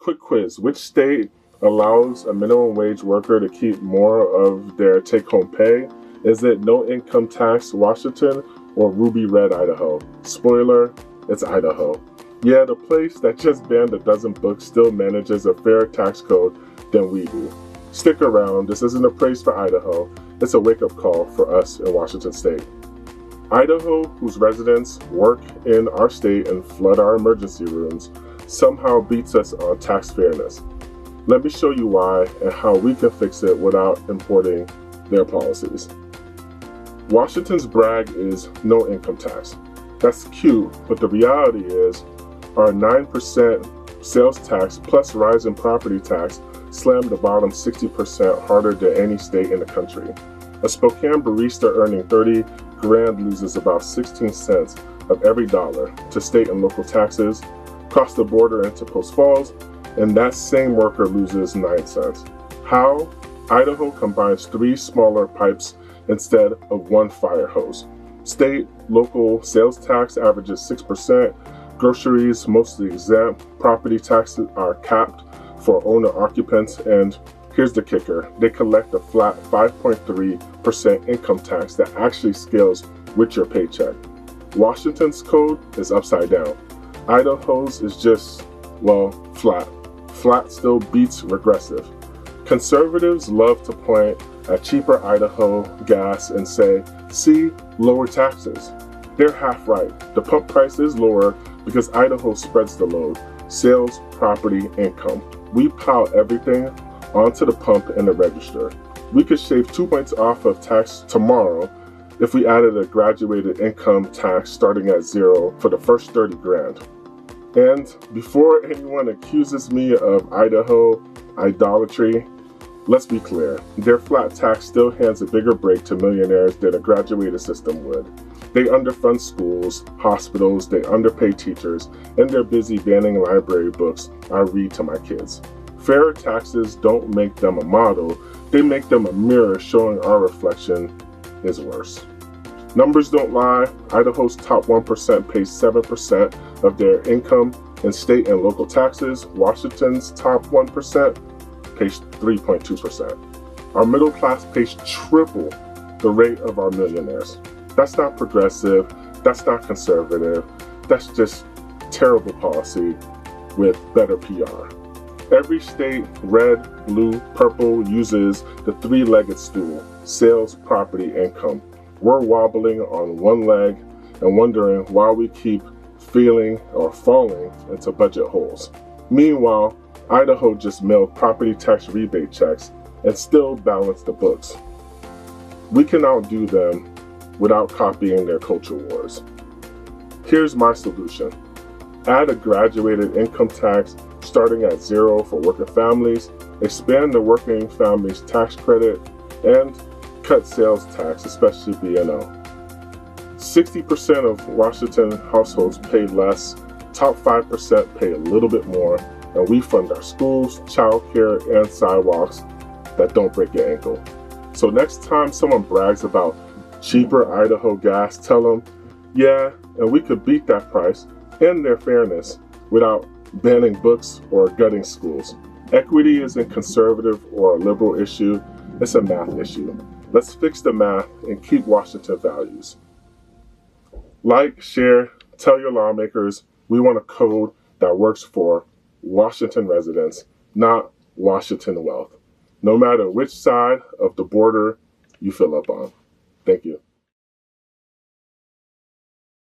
Quick quiz. Which state allows a minimum wage worker to keep more of their take-home pay? Is it no income tax Washington or ruby red Idaho? Spoiler, it's Idaho. Yeah, the place that just banned a dozen books still manages a fairer tax code than we do. Stick around, this isn't a praise for Idaho, it's a wake-up call for us in Washington State. Idaho, whose residents work in our state and flood our emergency rooms, somehow beats us on tax fairness. Let me show you why and how we can fix it without importing their policies. Washington's brag is no income tax. That's cute, but the reality is our 9% sales tax plus rise in property tax slammed the bottom 60% harder than any state in the country. A Spokane barista earning 30 grand loses about 16 cents of every dollar to state and local taxes. Cross the border into Post Falls, and that same worker loses 9 cents. How? Idaho combines 3 smaller pipes instead of 1 fire hose. State, local sales tax averages 6%. Groceries mostly exempt. Property taxes are capped for owner occupants, and here's the kicker, they collect a flat 5.3% income tax that actually scales with your paycheck. Washington's code is upside down. Idaho's is just, well, flat. Flat still beats regressive. Conservatives love to point at cheaper Idaho gas and say, see, lower taxes. They're half right. The pump price is lower because Idaho spreads the load. Sales, property, income. We pile everything onto the pump and the register. We could shave 2 points off of tax tomorrow if we added a graduated income tax starting at 0 for the first 30 grand. And before anyone accuses me of Idaho idolatry, let's be clear, their flat tax still hands a bigger break to millionaires than a graduated system would. They underfund schools, hospitals, they underpay teachers, and they're busy banning library books I read to my kids. Fairer taxes don't make them a model, they make them a mirror showing our reflection is worse. Numbers don't lie. Idaho's top 1% pays 7% of their income in state and local taxes. Washington's top 1% pays 3.2%. Our middle class pays triple the rate of our millionaires. That's not progressive, that's not conservative, that's just terrible policy with better PR. Every state, red, blue, purple, uses the 3-legged stool, sales, property, income. We're wobbling on one leg and wondering why we keep feeling or falling into budget holes. Meanwhile, Idaho just mailed property tax rebate checks and still balanced the books. We can outdo them without copying their culture wars. Here's my solution. Add a graduated income tax starting at 0 for working families, expand the working families tax credit, and cut sales tax, especially B&O. 60% of Washington households pay less, top 5% pay a little bit more, and we fund our schools, childcare, and sidewalks that don't break your ankle. So next time someone brags about cheaper Idaho gas, tell them, yeah, and we could beat that price and their fairness without banning books or gutting schools. Equity isn't conservative or a liberal issue, it's a math issue. Let's fix the math and keep Washington values. Like, share, tell your lawmakers we want a code that works for Washington residents, not Washington wealth, no matter which side of the border you fill up on. Thank you.